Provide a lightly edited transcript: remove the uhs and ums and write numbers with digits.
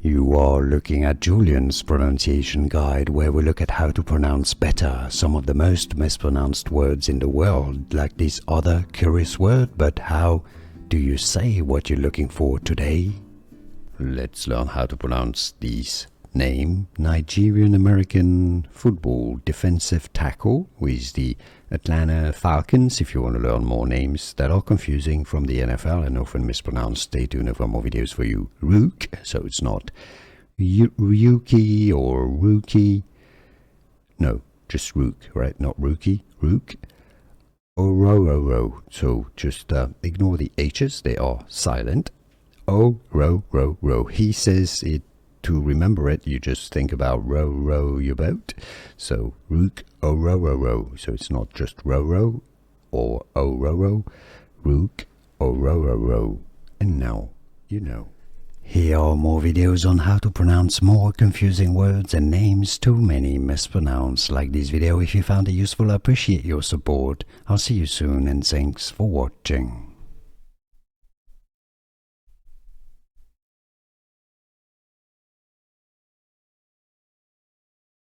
You are looking at Julian's pronunciation guide, where we look at how to pronounce better some of the most mispronounced words in the world, like this other curious word. But how do you say what you're looking for today? Let's learn how to pronounce these name. Nigerian-American football defensive tackle with the Atlanta Falcons. If you want to learn more names that are confusing from the NFL and often mispronounced, stay tuned for more videos for you. Ruke, so it's not Ryuki or Rookie. No, just Ruke, right? Not Rookie. Ruke Orhorhoro. So just ignore the H's, they are silent. Orhorhoro. He says it. To remember it, you just think about row your boat. So Ruke Orhorhoro. So it's not just row or Orhorhoro. Ruke Orhorhoro. And now you know. Here are more videos on how to pronounce more confusing words and names too many mispronounced. Like this video if you found it useful. I appreciate your support. I'll see you soon and thanks for watching.